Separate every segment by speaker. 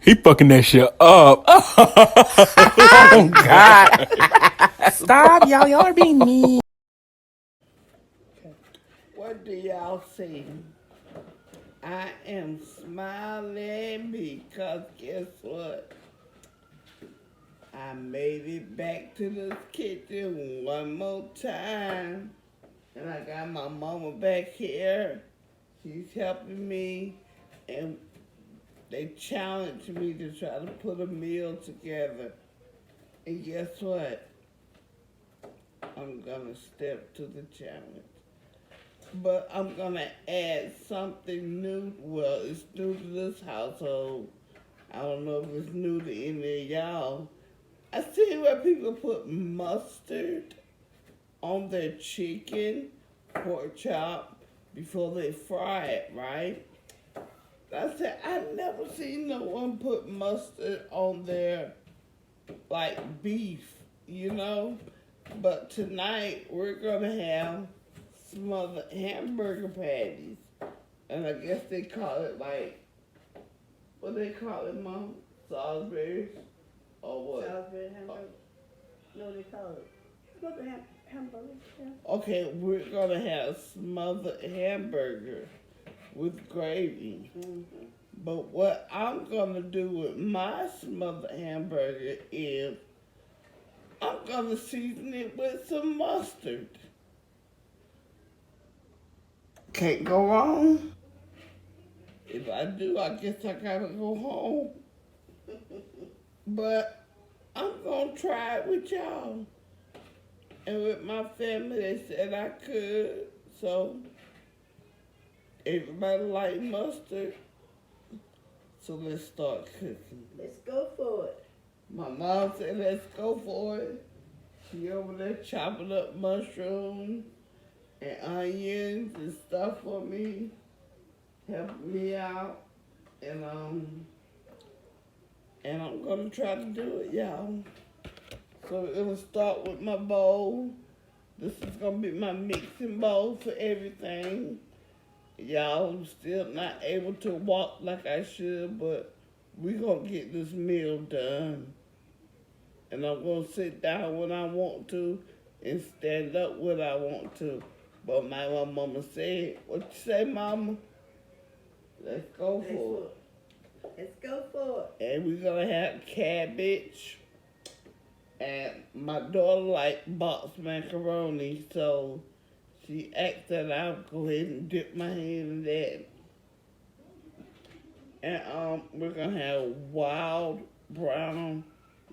Speaker 1: He fucking that shit up. Oh God! Stop, y'all. Y'all are being mean.
Speaker 2: What do y'all see? I am smiling because guess what? I made it back to this kitchen one more time. And I got my mama back here. She's helping me. And they challenged me to try to put a meal together. And guess what? I'm gonna step to the challenge. But I'm gonna add something new. Well, it's new to this household. I don't know if it's new to any of y'all. I see where people put mustard on their chicken, pork chop, before they fry it, right? I said, I never seen no one put mustard on their, like, beef, you know? But tonight, we're gonna have smothered hamburger patties. And I guess they call it, like, what they call it, Mom? Salisbury? Or what?
Speaker 3: Salisbury hamburger. No, they call it smothered hamburger. Yeah.
Speaker 2: Okay, we're gonna have smothered hamburger with gravy.
Speaker 3: Mm-hmm.
Speaker 2: But what I'm gonna do with my smothered hamburger is I'm gonna season it with some mustard. Can't go wrong. If I do, I guess I gotta go home. But I'm gonna try it with y'all. And with my family, they said I could. So everybody like mustard. So let's start cooking.
Speaker 3: Let's go for it.
Speaker 2: My mom said, let's go for it. She over there chopping up mushrooms and onions and stuff for me, helping me out. And I'm gonna try to do it, y'all. So it'll start with my bowl. This is gonna be my mixing bowl for everything. Y'all, I'm still not able to walk like I should, but we gonna get this meal done. And I'm gonna sit down when I want to and stand up when I want to. But my mama said, what you say, Mama? Let's go for it.
Speaker 3: Let's go for it.
Speaker 2: And we're gonna have cabbage. And my daughter like boxed macaroni, so she asked that I'll go ahead and dip my hand in that. And we're gonna have wild brown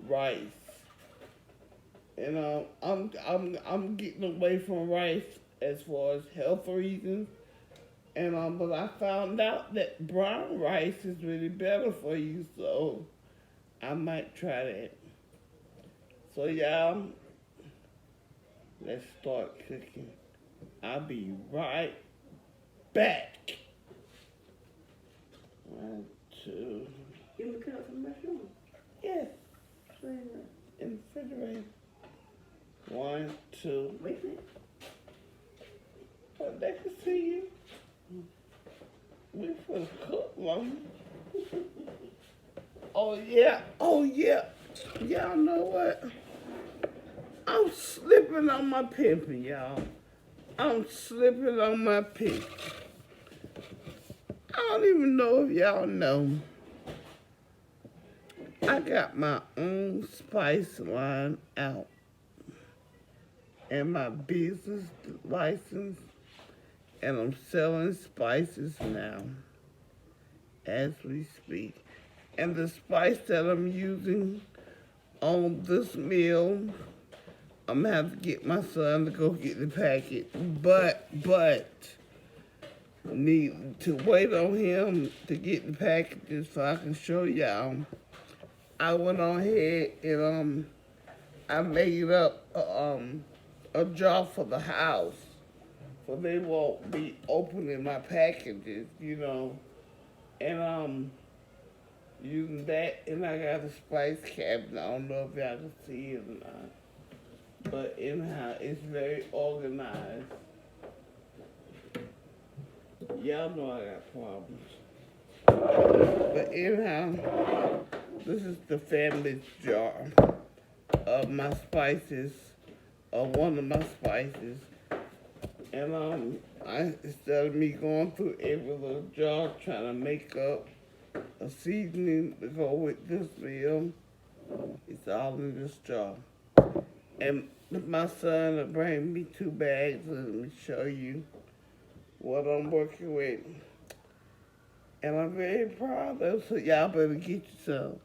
Speaker 2: rice. And I'm getting away from rice as far as health reasons. And but I found out that brown rice is really better for you, so I might try that. So y'all, let's start cooking. I'll be right back. 1, 2.
Speaker 3: You want to cut up some mushrooms?
Speaker 2: Yes,
Speaker 3: Wait a minute.
Speaker 2: in the refrigerator. 1, 2.
Speaker 3: Wait a minute.
Speaker 2: Oh, they can see you. We finna cook, Mama. Oh yeah, oh yeah. Y'all know what? I'm slipping on my pimpin', y'all. I'm slipping on my pimpin'. I don't even know if y'all know. I got my own spice line out. And my business license. And I'm selling spices now. As we speak. And the spice that I'm using on this meal, I'm gonna have to get my son to go get the packet. But need to wait on him to get the packages so I can show y'all. I went on ahead and I made up a jar for the house, so they won't be opening my packages, you know. And using that, and I got a spice cabinet. I don't know if y'all can see it or not. But anyhow, it's very organized. Y'all know I got problems. But anyhow, this is the family's jar of my spices, of one of my spices. And instead of me going through every little jar trying to make up a seasoning to go with this meal, it's all in this jar. And my son will bring me 2 bags and let me show you what I'm working with. And I'm very proud of it, so y'all better get you some.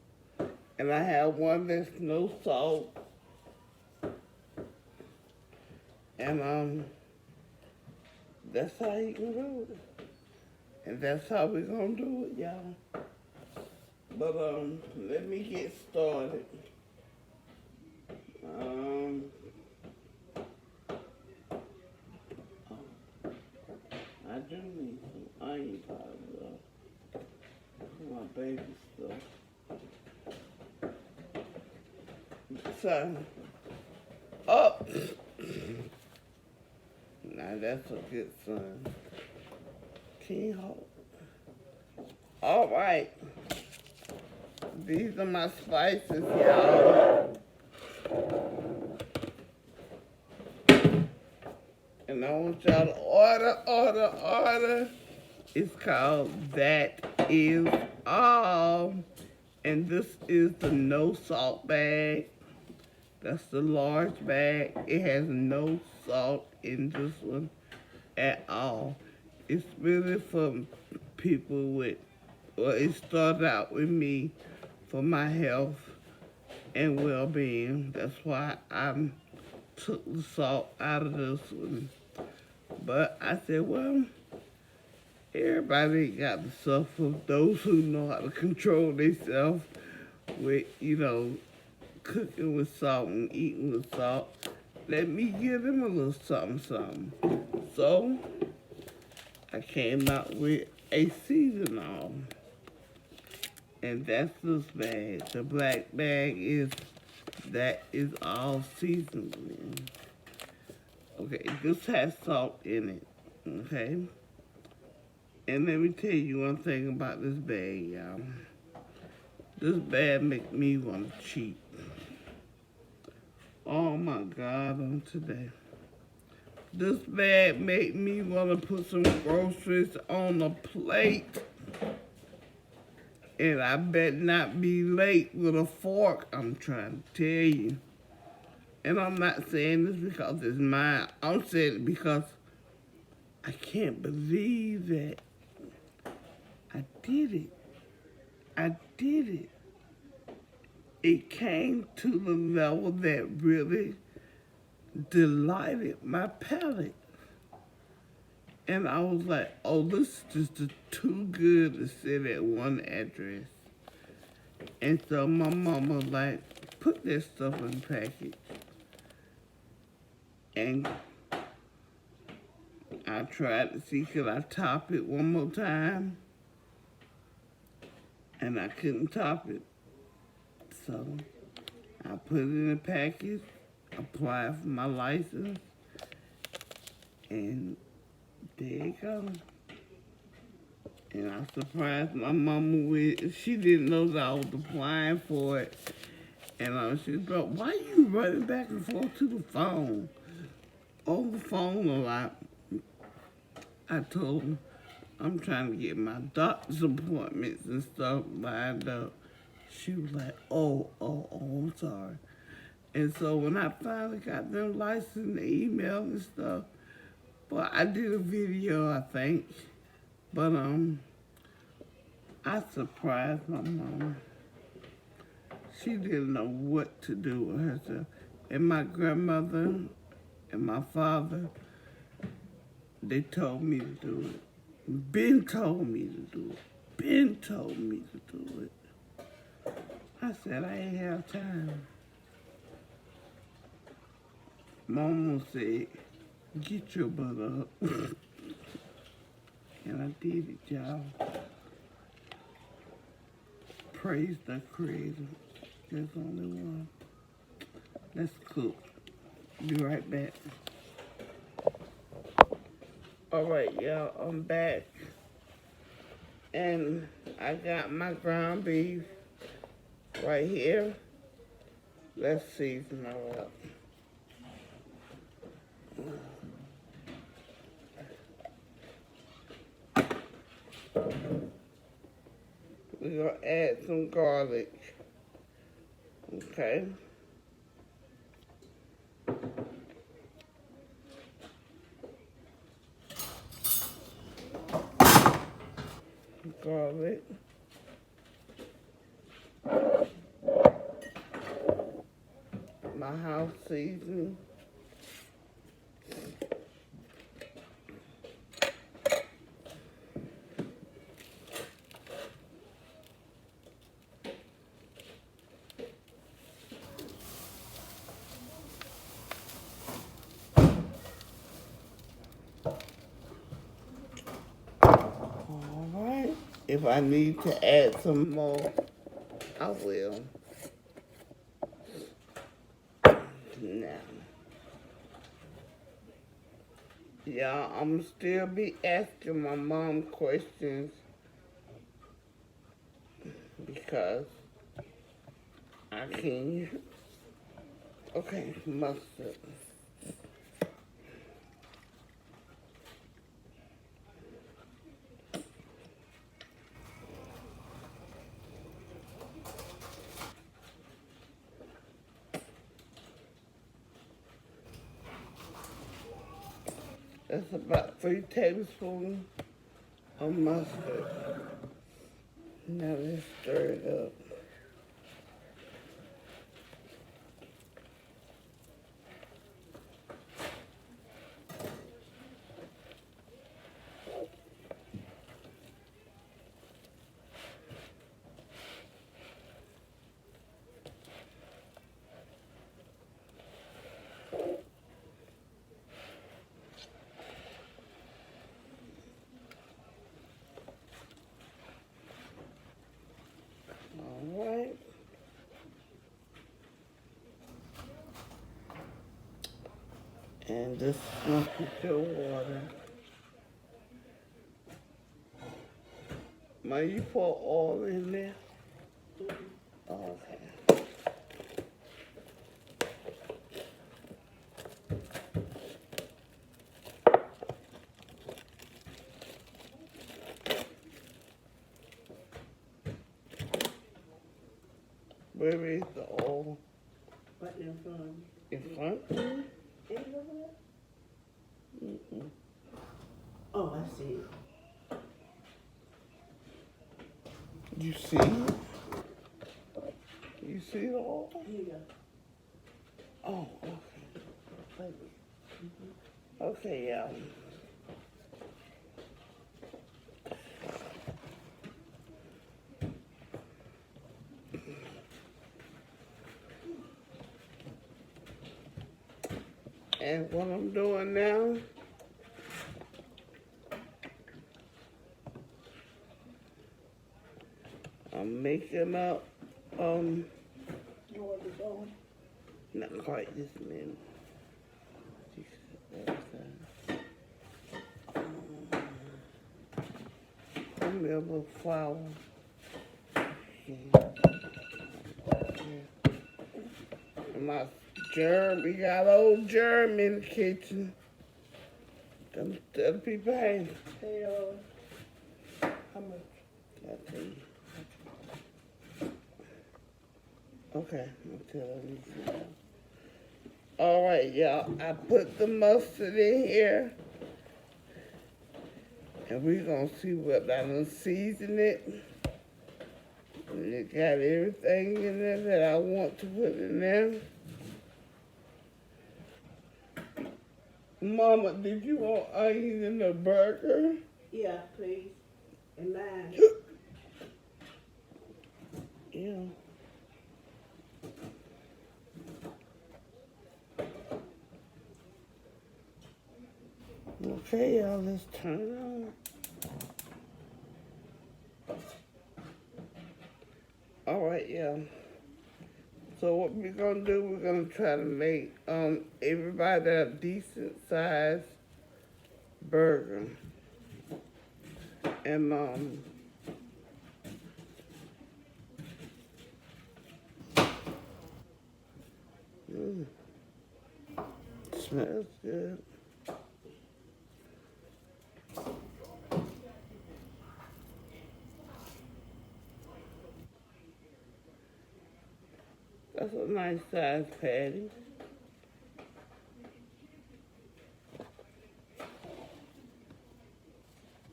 Speaker 2: And I have one that's no salt. And that's how you can do it. And that's how we're gonna do it, y'all. But let me get started. I do need some onion powder though. My baby stuff. So, up. Now that's a good son. King Hope. All right. These are my spices, y'all. And I want y'all to order. It's called That Is All. And this is the no salt bag. That's the large bag. It has no salt in this one at all. It's really for people with, well, it started out with me for my health and well-being. That's why I took the salt out of this one. But I said, well, everybody got the stuff for those who know how to control themselves with, cooking with salt and eating with salt. Let me give them a little something. So, I came out with a seasonal. And that's this bag. The black bag that is all seasoning. Okay, this has salt in it. Okay? And let me tell you one thing about this bag, y'all. This bag make me want to cheat. Oh my God, on today. This bag made me want to put some groceries on a plate. And I bet not be late with a fork, I'm trying to tell you. And I'm not saying this because it's mine. I'm saying it because I can't believe that I did it. I did it. It came to the level that really delighted my palate. And I was like, oh, this is just too good to sit at one address. And so my mama was like, put that stuff in the package. And I tried to see could I top it one more time. And I couldn't top it. So I put it in the package, applied for my license, and there you go. And I surprised my mama with, she didn't know that I was applying for it. And she was like, why you running back and forth to the phone? On the phone a lot. I told her, I'm trying to get my doctor's appointments and stuff lined up. She was like, oh, I'm sorry. And so when I finally got them licensed, the email and stuff, well, I did a video, I think. But I surprised my mom. She didn't know what to do with herself. And my grandmother and my father, they told me to do it. Ben told me to do it. Ben told me to do it. I said, I ain't have time. Mama said, get your butt up. And I did it, y'all. Praise the Creator. There's only one. Let's cook. Be right back. All right, y'all, I'm back. And I got my ground beef right here. Let's season her up. We're gonna add some garlic. Okay. Garlic. My house seasoning. All right. If I need to add some more, I will. Now, y'all, I'm still be asking my mom questions because I can't. Okay, mustard. That's about 3 tablespoons of mustard. Now let's stir it up. All right. And just lump your water. Ma, you pour oil in there? Okay. Where is the oil?
Speaker 3: Right in front.
Speaker 2: In front?
Speaker 3: Is it over there?
Speaker 2: Mm-mm.
Speaker 3: Oh, I see it.
Speaker 2: You see it? You see the oil?
Speaker 3: Here you go.
Speaker 2: Oh, okay. Okay, yeah. And what I'm doing now, I'm making up,
Speaker 3: You want this on?
Speaker 2: not quite this minute. Give me a little flour. And my germ, we got old germ in the kitchen. Them other people hey.
Speaker 3: Hey, how much?
Speaker 2: I'll tell you. Okay, I'll tell you. All right, y'all. I put the mustard in here. And we're going to see what I done season it. And it got everything in there that I want to put in there. Mama, did you want onions in the burger?
Speaker 3: Yeah, please. And mine.
Speaker 2: Yeah. Okay, y'all, let's turn it on. All right, yeah. So what we're gonna do, we're gonna try to make everybody a decent sized burger. And Smells good. That's a nice size patty.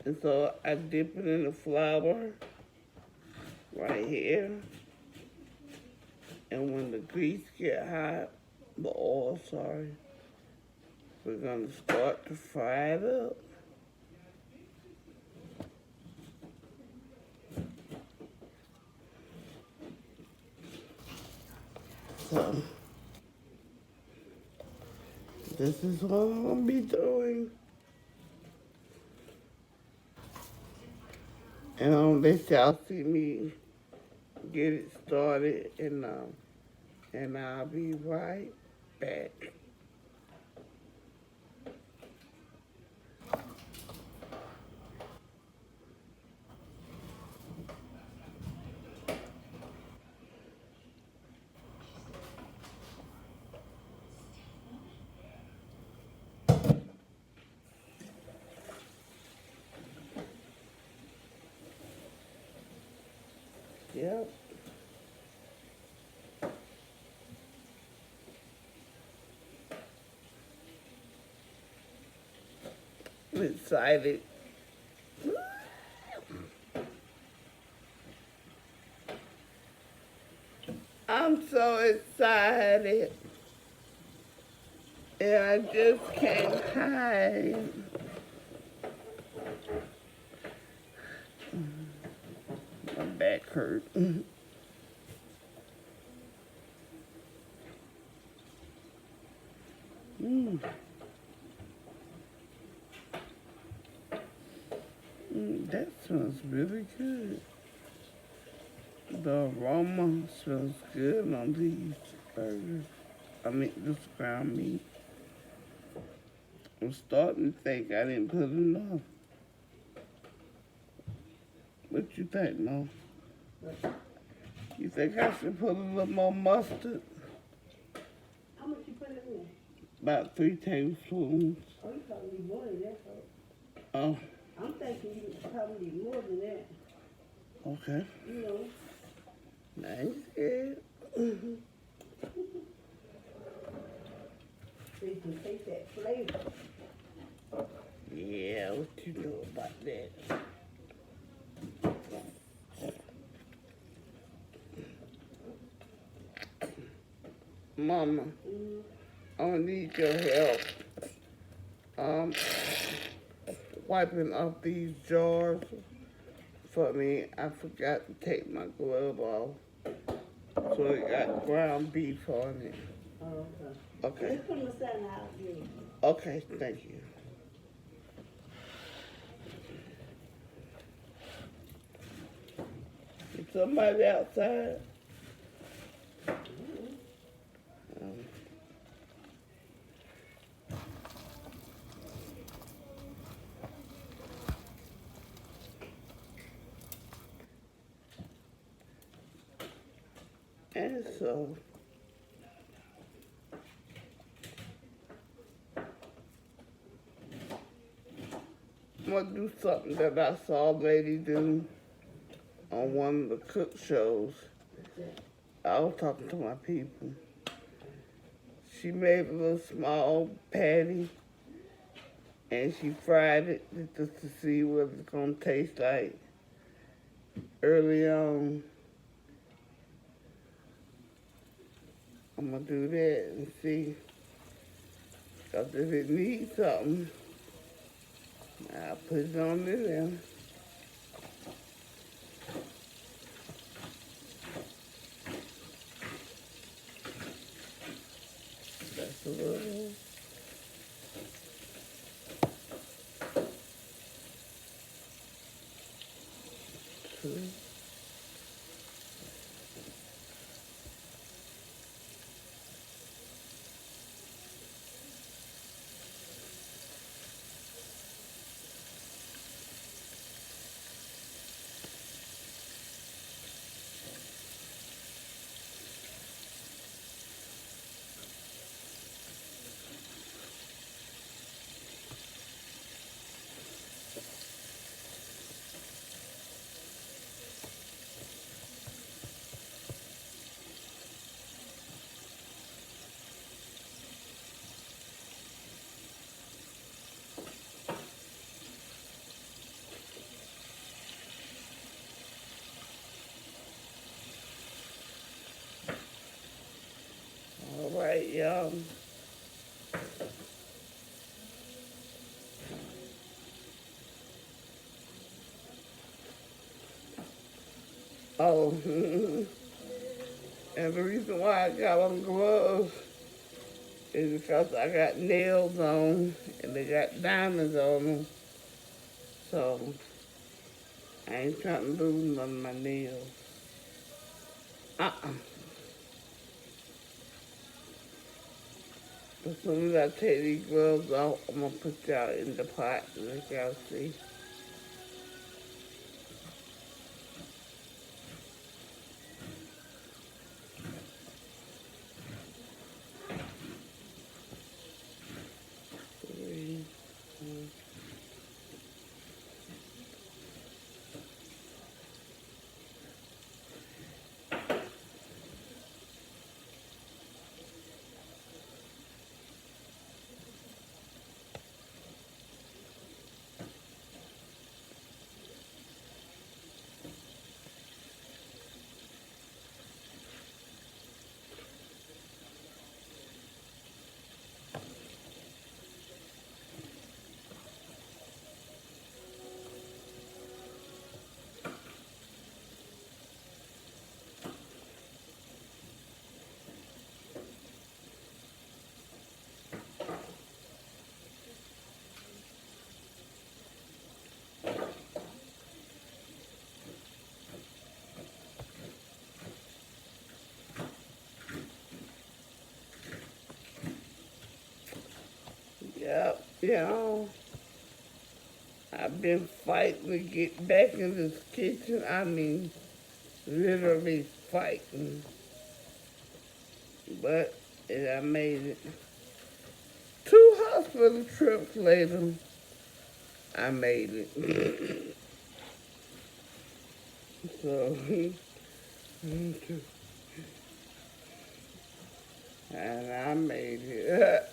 Speaker 2: And so I dip it in the flour right here. And when the grease get hot, the oil, sorry, we're gonna start to fry it up. So, this is what I'm gonna be doing. And I'll let y'all see me get it started, and I'll be right back. Yep. I'm excited. I'm so excited. And I just can't hide. My back hurt. That smells really good. The aroma smells good on these burgers. I mean, this ground meat. I'm starting to think I didn't put enough. What you think, Mom? You think I should put a little more mustard?
Speaker 3: How much you put it in?
Speaker 2: About 3 tablespoons.
Speaker 3: Oh, you probably need more than that, though.
Speaker 2: Oh,
Speaker 3: I'm thinking you probably need more than that.
Speaker 2: okay.
Speaker 3: You know.
Speaker 2: Nice, good.
Speaker 3: So you can taste that flavor.
Speaker 2: Yeah, what you know about that? Mama, I need your help. Wiping off these jars for me. I forgot to take my glove off. So it got ground beef on it.
Speaker 3: Oh, okay.
Speaker 2: Okay.
Speaker 3: Just put them aside and I'll get it.
Speaker 2: Okay, thank you. Is somebody outside? And so, I'm gonna do something that I saw a lady do on one of the cook shows. I was talking to my people. She made a little small patty and she fried it just to see what it's gonna taste like early on. I'm gonna do that and see. Cause if it needs something, I'll put it on there. That's a little. Two. right, y'all. Oh, and the reason why I got on gloves is because I got nails on and they got diamonds on them. So I ain't trying to lose none of my nails. Uh-uh. As soon as I take these gloves off, I'm gonna put y'all in the pot and let y'all see. Three, four. Yep, y'all. I've been fighting to get back in this kitchen. I mean, literally fighting. But I made it. 2 hospital trips later, I made it. So, and I made it.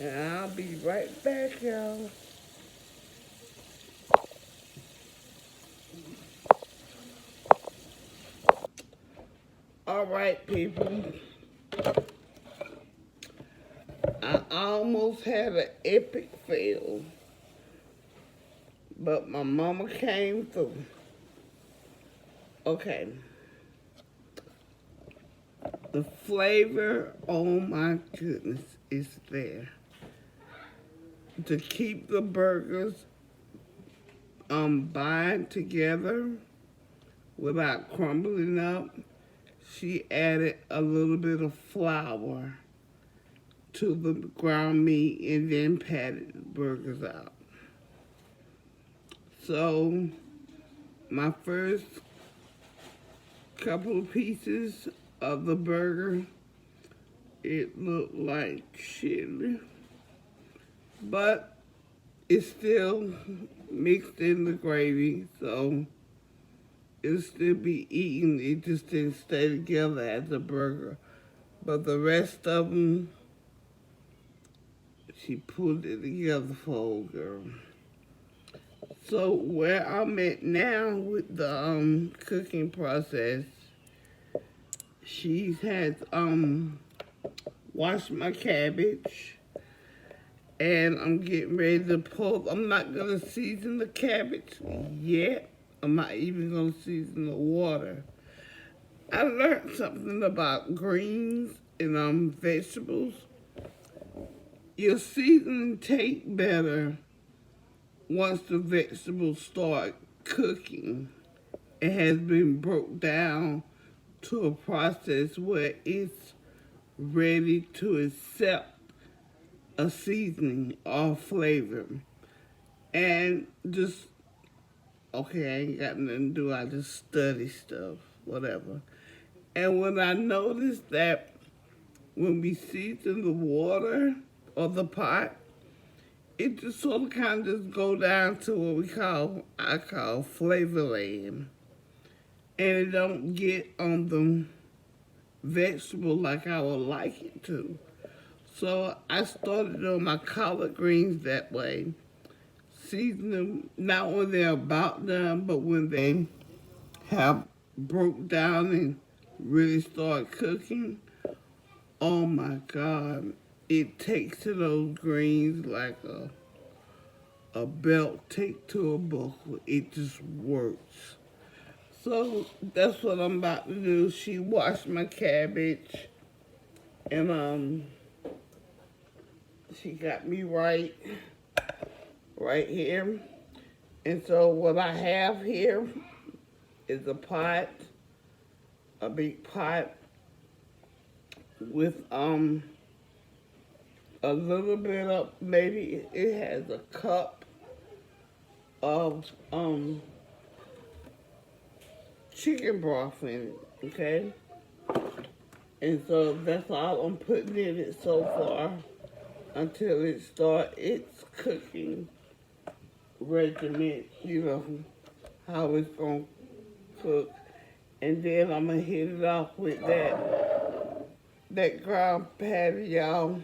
Speaker 2: And I'll be right back, y'all. All right, people. I almost had an epic fail, but my mama came through. Okay. The flavor, oh my goodness, is there. To keep the burgers bind together without crumbling up, she added a little bit of flour to the ground meat and then patted the burgers out. So my first couple of pieces of the burger, it looked like chili, but it's still mixed in the gravy, so it'll still be eaten. It just didn't stay together as a burger. But the rest of them, she pulled it together for old girl. So where I'm at now with the cooking process, she has washed my cabbage, and I'm getting ready to pull. I'm not gonna season the cabbage yet. I'm not even gonna season the water. I learned something about greens and vegetables. Your seasoning tastes better once the vegetables start cooking. It has been broke down to a process where it's ready to accept a seasoning or flavor. And just, okay, I ain't got nothing to do, I just study stuff, whatever. And when I noticed that when we season the water or the pot, it just sort of kind of just go down to what I call flavor land. And it don't get on the vegetable like I would like it to. So I started on my collard greens that way. Season them not when they're about done, but when they have broke down and really start cooking. Oh my God, it takes to those greens like a belt take to a buckle. It just works. So that's what I'm about to do. She washed my cabbage, and she got me right here. And so what I have here is a pot, a big pot with a little bit of, maybe it has a cup of chicken broth in it, okay? And so that's all I'm putting in it so far until it starts its cooking regimen, you know, how it's gonna cook. And then I'm gonna hit it off with that ground patty, y'all.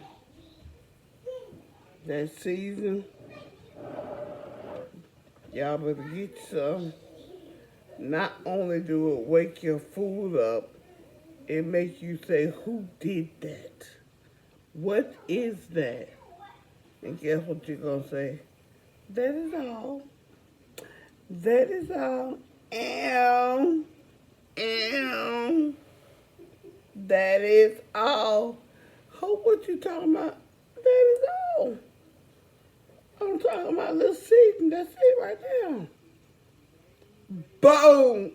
Speaker 2: That season. Y'all better get some. Not only do it wake your food up, it makes you say, who did that? What is that? And guess what you're gonna say? That is all. That is all. That is all. Hope what you talking about? That is all. I'm talking about little season. That's it right there. Boom!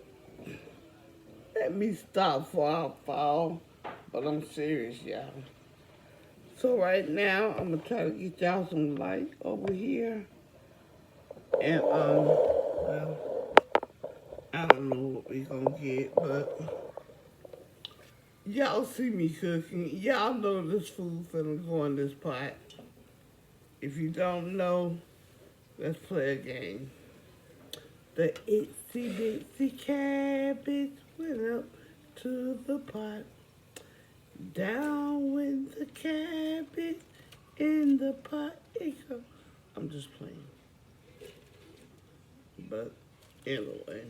Speaker 2: Let me stop before I fall. But I'm serious, y'all. So right now, I'm gonna try to get y'all some light over here. And, well, I don't know what we gonna get, but y'all see me cooking. Y'all know this food finna go in this pot. If you don't know, let's play a game. The itsy bitsy cabbage went up to the pot. Down with the cabbage in the pot it goes. I'm just playing. But anyway,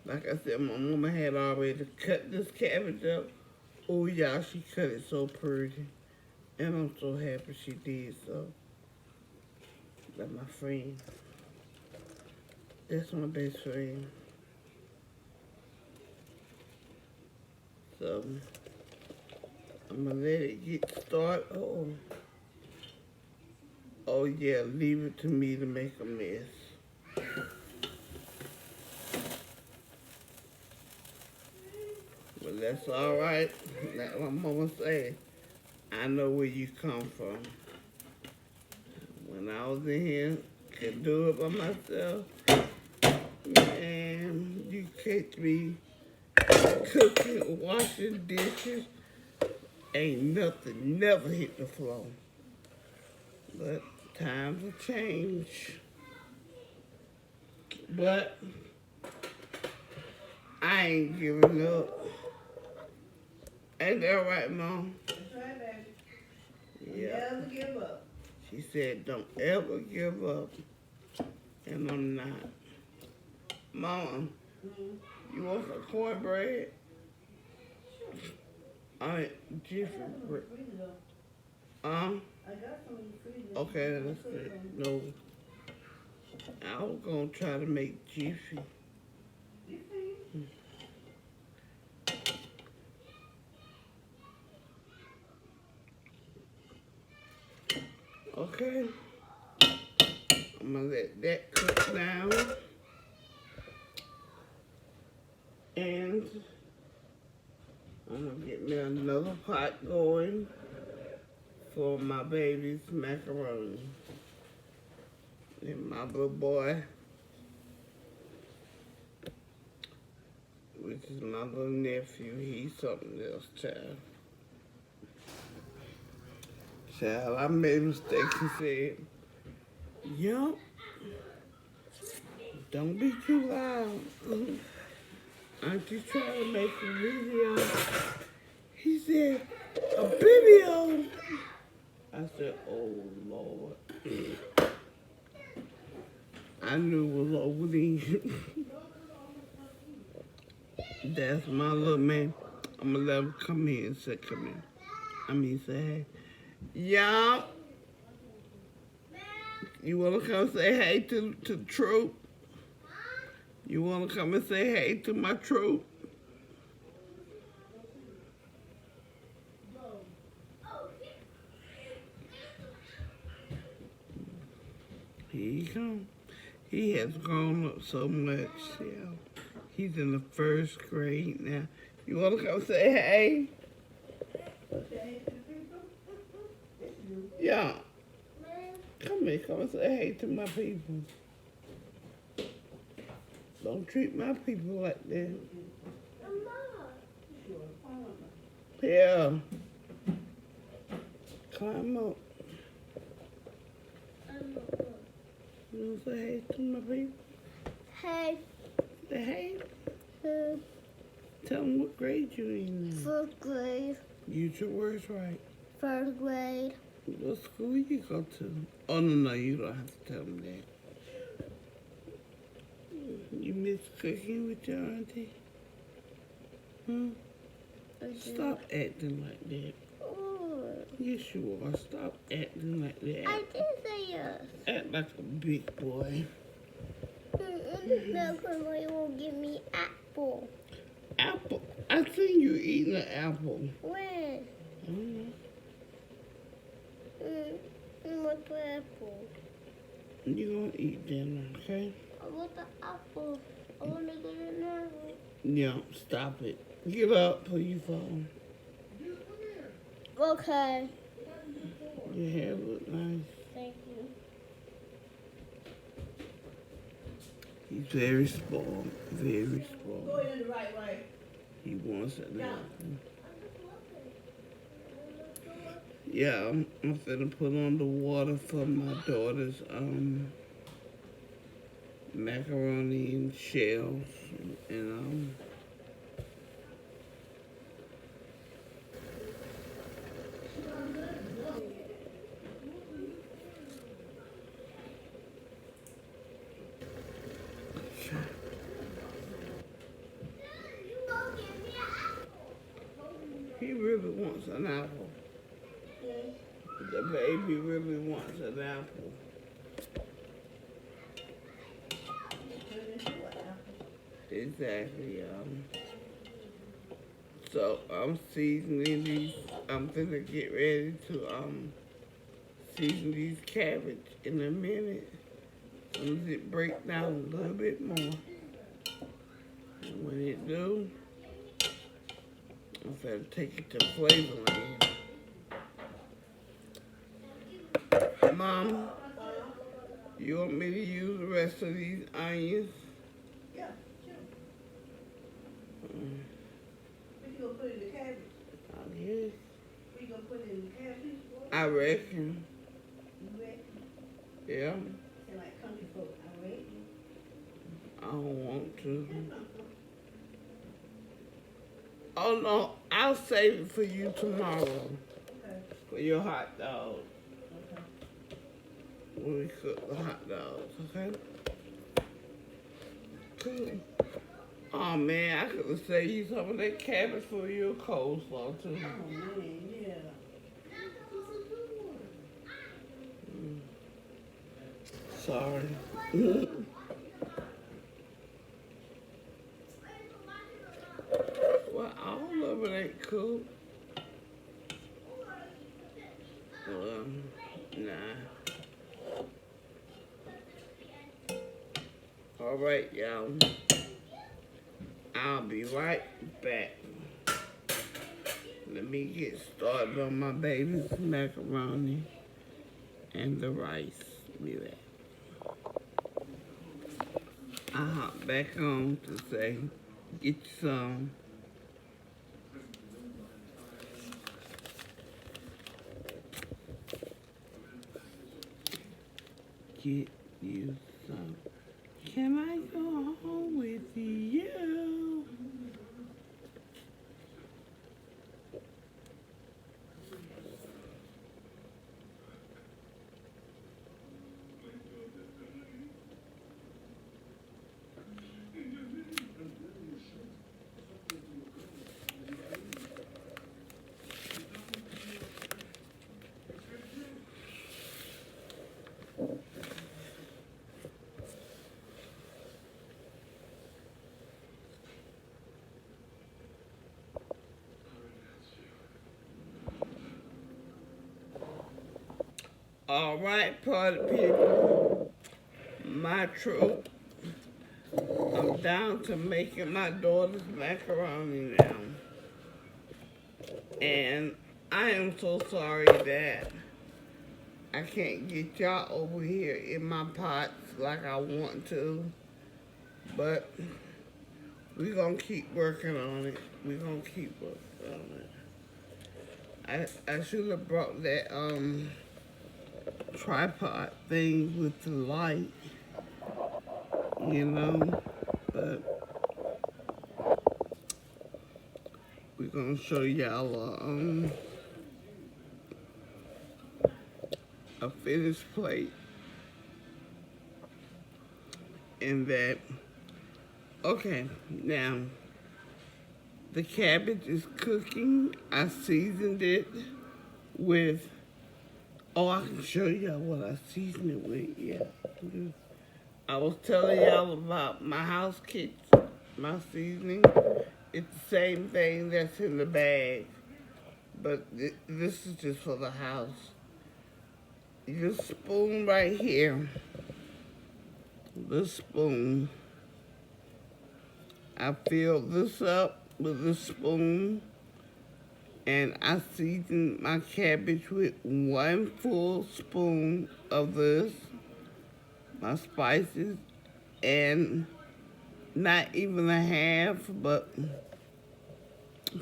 Speaker 2: like I said, my mama had already cut this cabbage up. Oh y'all, she cut it so pretty. And I'm so happy she did so. That's my friend. That's my best friend. So I'm gonna let it get started. Oh yeah, leave it to me to make a mess. But that's all right. Like my mama say, I know where you come from. When I was in here, could do it by myself. Man, you catch me cooking, washing dishes, ain't nothing never hit the floor. But times have changed. But I ain't giving up. Ain't that right, Mom?
Speaker 3: That's right, baby.
Speaker 2: Yeah.
Speaker 3: Never give up.
Speaker 2: She said, don't ever give up. And I'm not. Mama, you want some cornbread? Jiffy bread.
Speaker 3: I got some in the freezer.
Speaker 2: Okay, that's good. No. I was gonna try to make Jiffy. Okay. I'm gonna let that cook down. And I'm gonna get me another pot going for my baby's macaroni. And my little boy, which is my little nephew, he's something else, child. Child, I made a mistake. He said, yup, don't be too loud. I'm just trying to make a video. He said, a video? I said, oh, Lord. I knew it was over there. That's my little man. I'm going to let him come here and say, come here. Say, hey. Yup. You want to come say hey to the troop? You want to come and say hey to my troop? Here he comes. He has grown up so much, yeah. He's in the 1st grade now. You want to come say hey? Yeah. Come here, come and say hey to my people. Don't treat my people like that. Yeah. Climb up. You want to say hey to my people?
Speaker 4: Hey.
Speaker 2: Say hey.
Speaker 4: Hey.
Speaker 2: Tell them what grade you in now.
Speaker 4: 4th grade.
Speaker 2: Use your words right.
Speaker 4: 3rd grade.
Speaker 2: What school you go to? Oh, no, you don't have to tell them that. You miss cooking with your auntie? Stop acting like that.
Speaker 4: Oh.
Speaker 2: Yes, you are. Stop acting like that.
Speaker 4: I did say yes.
Speaker 2: Act like a big boy.
Speaker 4: Grandma, you won't give me apple.
Speaker 2: Apple? I seen you eating an apple.
Speaker 4: When?
Speaker 2: I don't know.
Speaker 4: What's the apple?
Speaker 2: You're going to eat dinner, okay?
Speaker 4: I want the apple. I want to get it now.
Speaker 2: Yeah, stop it. Get up before you fall.
Speaker 4: Okay.
Speaker 2: Your hair look nice.
Speaker 4: Thank you.
Speaker 2: He's very spoiled. Very spoiled.
Speaker 3: Go in the right way.
Speaker 2: He wants it now.
Speaker 3: Yeah.
Speaker 2: Yeah, I'm finna put on the water for my daughter's macaroni and shells and he really wants an apple. The baby really wants an apple. Exactly. So I'm seasoning these. I'm gonna get ready to season these cabbage in a minute. As soon as it break down a little bit more. And when it do, I'm gonna take it to Flavorland. Mom, you want me to use the rest of these onions?
Speaker 3: Yeah, sure. What you gonna put in the cabbage?
Speaker 2: I guess.
Speaker 3: What you gonna put in the cabbage?
Speaker 2: I reckon.
Speaker 3: You ready?
Speaker 2: Yeah.
Speaker 3: Sound like country folk. I ready?
Speaker 2: I don't want to. Oh no, I'll save it for you tomorrow.
Speaker 3: Okay.
Speaker 2: For your hot dog.
Speaker 3: Okay.
Speaker 2: When we cook the hot dogs, okay? too. Oh man, I could have saved you some of that cabbage for your coleslaw too.
Speaker 3: Oh man, yeah.
Speaker 2: Sorry. Well, all of it ain't cool. Nah. All right, y'all. I'll be right back. Let me get started on my baby's macaroni and the rice. Be back. I hop back on to say, get you some. Get you some. Can I go home with you? All right, party people, my troop. I'm down to making my daughter's macaroni now. And I am so sorry that I can't get y'all over here in my pots like I want to. But we're going to keep working on it. We're going to keep working on it. I should have brought that tripod thing with the light, you know, but we're gonna show y'all a finished plate. And that, okay, now the cabbage is cooking. I seasoned it with, oh, I can show y'all what I seasoned it with, yeah. I was telling y'all about my house kitchen, my seasoning. It's the same thing that's in the bag, but this is just for the house. This spoon right here, this spoon, I filled this up with this spoon, and I seasoned my cabbage with 1 full spoon of this, my spices, and not even a half, but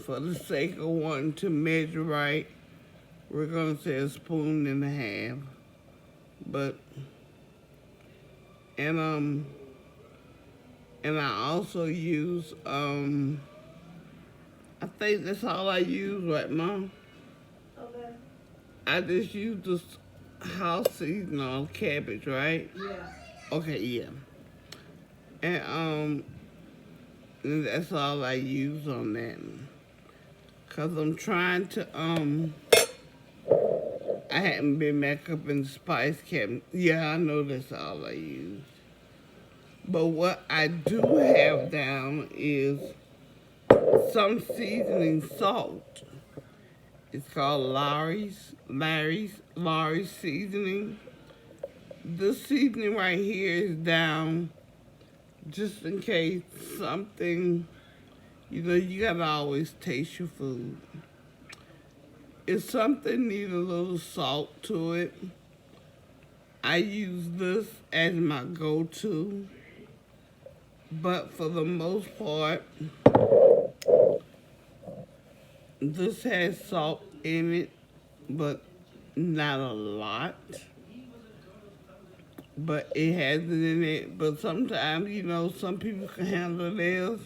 Speaker 2: for the sake of wanting to measure right, we're gonna say 1.5 spoons. But, and I also use, I think that's all I use, right, Mom?
Speaker 3: Okay.
Speaker 2: I just use this house seasoning on cabbage, right?
Speaker 3: Yeah.
Speaker 2: Okay, yeah. And that's all I use on that. Cause I'm trying to, I hadn't been back up in the spice cabinet. Yeah, I know that's all I use. But what I do have down is some seasoning salt. It's called Lawry's seasoning. This seasoning right here is down just in case something, you know, you gotta always taste your food. If something needs a little salt to it, I use this as my go-to. But for the most part, this has salt in it, but not a lot. But it has it in it. But sometimes, you know, some people can handle theirs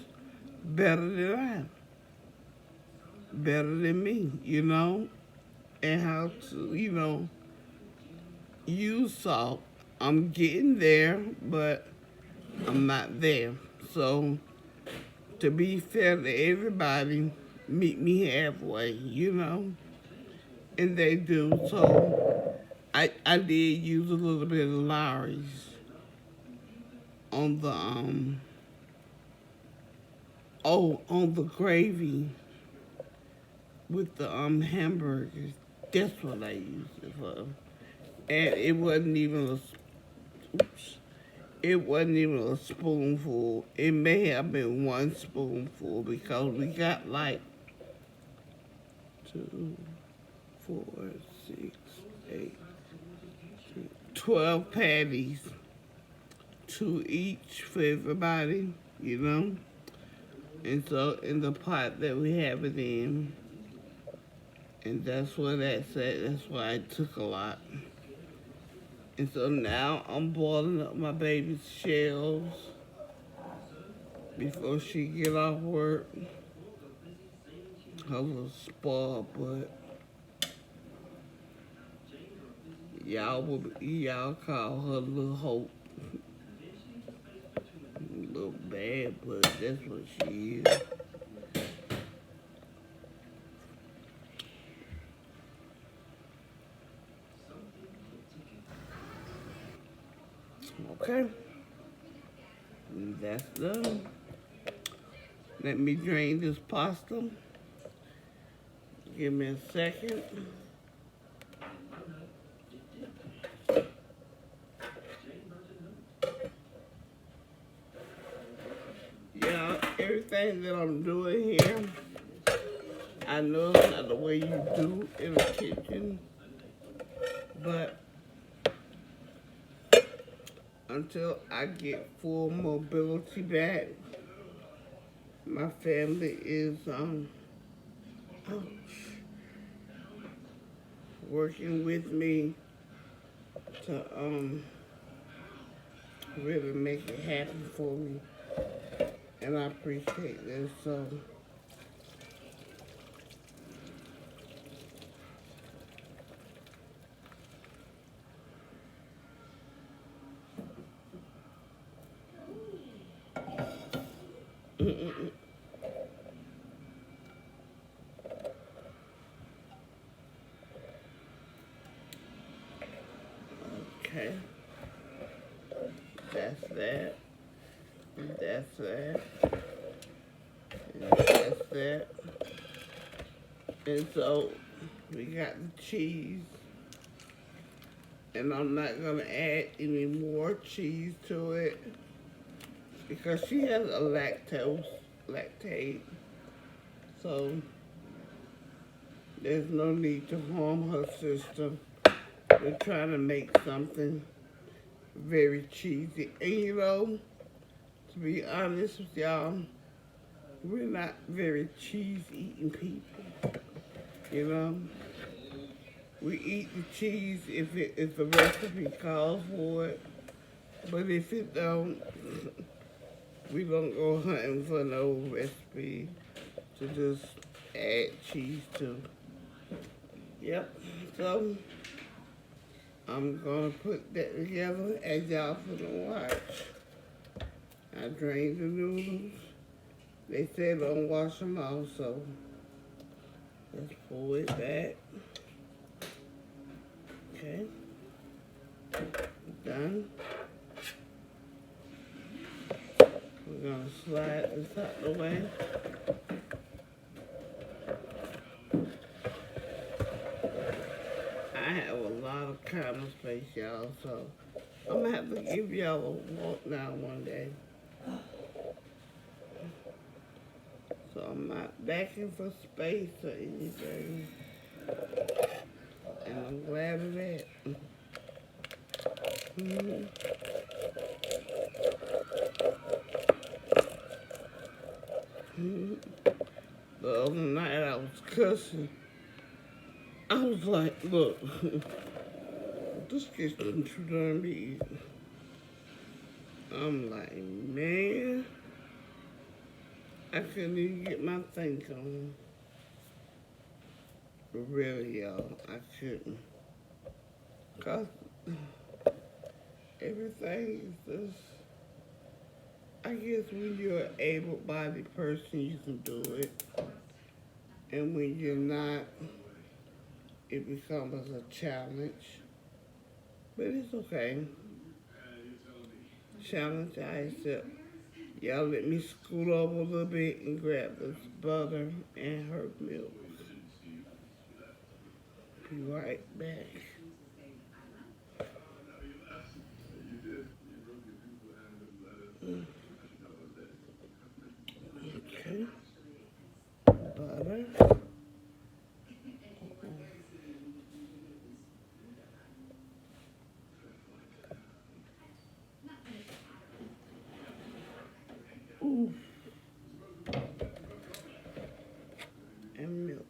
Speaker 2: better than I. Better than me, you know? And how to, you know, use salt. I'm getting there, but I'm not there. So, to be fair to everybody, meet me halfway, you know? And they do. So, I did use a little bit of Lawry's on the, on the gravy with the, hamburgers. That's what I used it for. And it wasn't even it wasn't even a spoonful. It may have been one spoonful because we got like 2, 4, 6, 8, 12 patties, 2 each for everybody, you know? And so in the pot that we have it in, and that's what that's at. That's why I took a lot. And so now I'm boiling up my baby's shells before she get off work. Her little spoiled butt. Y'all call her Little Hope. Little bad, but that's what she is. Okay. And that's done. Let me drain this pasta. Give me a second. Yeah, everything that I'm doing here, I know it's not the way you do in the kitchen, but until I get full mobility back, my family is working with me to really make it happen for me, and I appreciate this. So okay, that's that. That's that. And that's that. And so we got the cheese. And I'm not gonna add any more cheese to it because she has a lactate. So there's no need to harm her system. We're trying to make something very cheesy. And you know, to be honest with y'all, we're not very cheese eating people, you know? We eat the cheese if the recipe calls for it, but if it don't, we don't go hunting for no recipe to just add cheese to. Yep, so I'm gonna put that together as y'all finna watch. I drained the noodles. They said don't wash them off, so let's pull it back. Okay, done. We're gonna slide this out the way. I have a lot of counter space, y'all, so I'm gonna have to give y'all a walk now one day. So I'm not backing for space or anything. And I'm glad of that. The other night I was cussing. I was like, look, this gets too darn big. I'm like, man, I couldn't even get my thing on. Really, y'all, I couldn't. Cause everything is just, I guess when you're an able-bodied person, you can do it. And when you're not, it becomes a challenge. But it's okay. Challenge I accept. Y'all let me scoot over a little bit and grab this butter and her milk. Be right back. Okay. Butter. Ooh. And milk.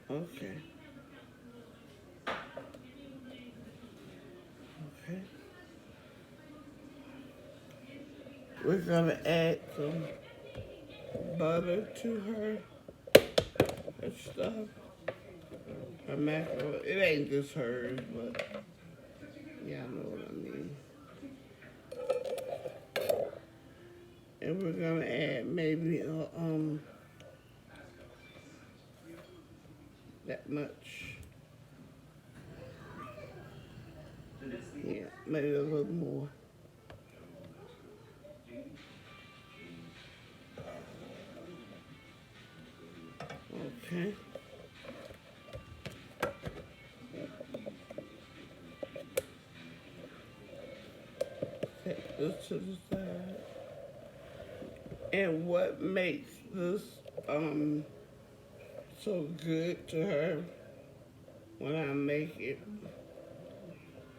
Speaker 2: Okay. Okay. We're gonna add some butter to her stuff. Her macaroni. It ain't just hers, but y'all know what I mean. And we're gonna add maybe that much. Yeah, maybe a little more. Okay. Set this to the side. And what makes this so good to her when I make it,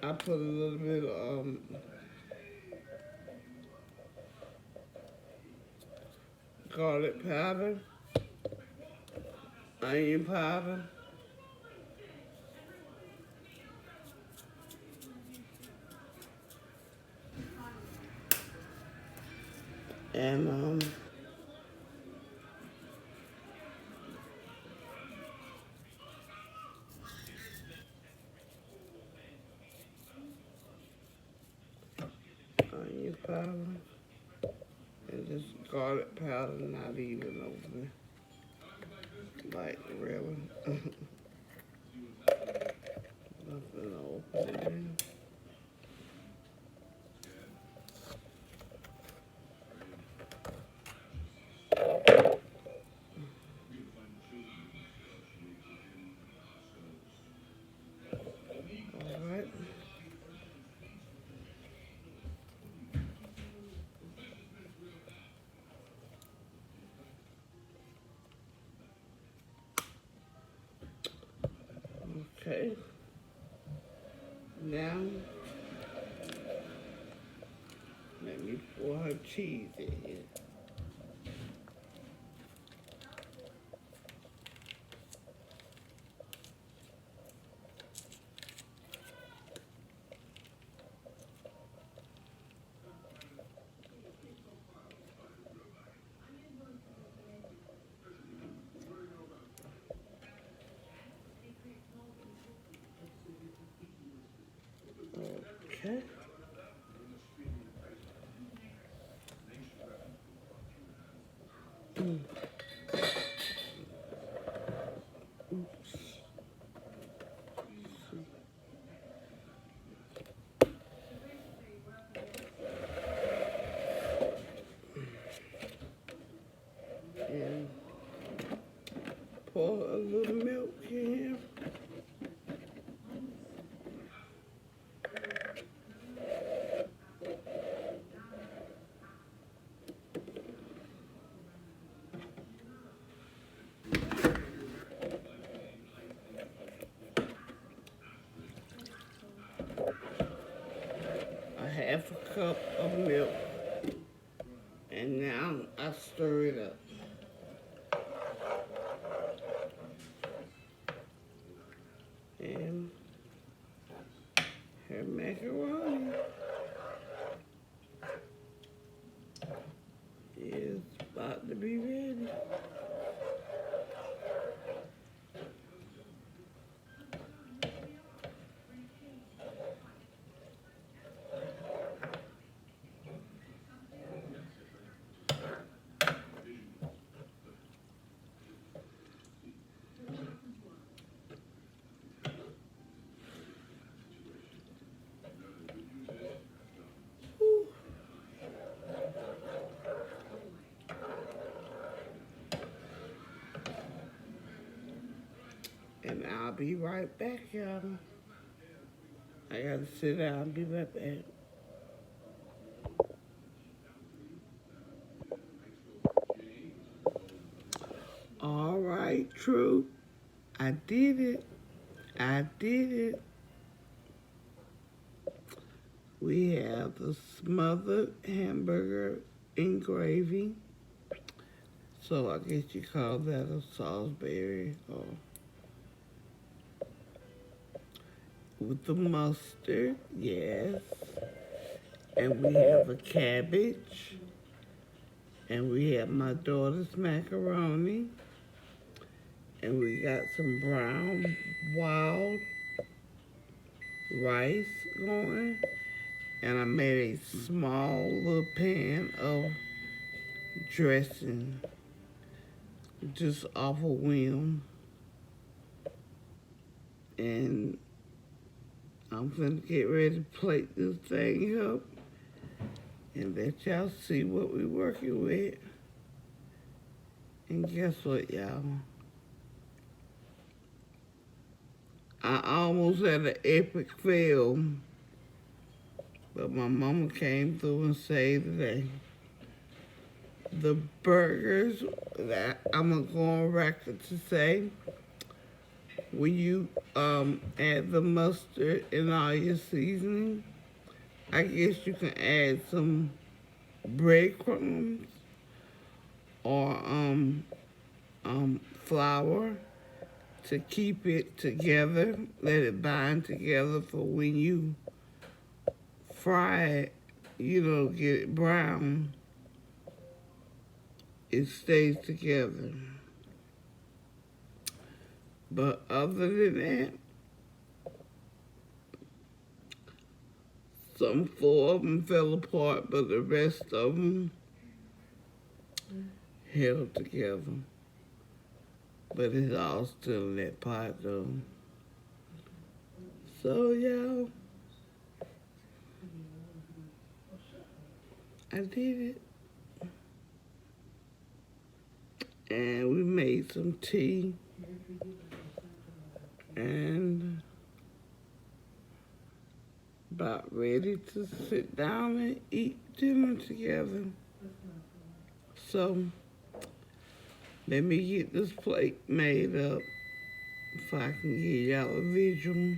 Speaker 2: I put a little bit of garlic powder, onion powder, and onion powder, and just garlic powder, not even over. Like, really? Nothing open. Alright. Okay. Now, let me pour her cheese in here. Okay. And pour a little milk in here. A half a cup of milk. And now I stir it up. And her macaroni is about to be ready. And I'll be right back, y'all. I gotta sit down and be right back. All right, True. I did it. I did it. We have the smothered hamburger and gravy. So I guess you call that a Salisbury, or with the mustard, yes. And we have a cabbage. And we have my daughter's macaroni. And we got some brown wild rice going. And I made a small little pan of dressing just off a whim. And I'm gonna get ready to plate this thing up and let y'all see what we're working with. And guess what, y'all? I almost had an epic fail, but my mama came through and saved the day. The burgers, that I'm gonna go on record to say, when you add the mustard and all your seasoning, I guess you can add some breadcrumbs or flour to keep it together, let it bind together for when you fry it, get it brown, it stays together. But other than that, four of them fell apart, but the rest of them held together. But it's all still in that pot, though. So, y'all, I did it. And we made some tea. And about ready to sit down and eat dinner together. So, let me get this plate made up if I can give y'all a visual.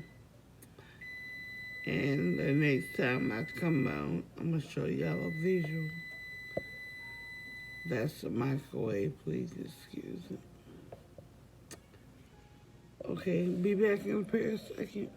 Speaker 2: And the next time I come out, I'm gonna show y'all a visual. That's the microwave, please excuse it. Okay, be back in a pair of seconds.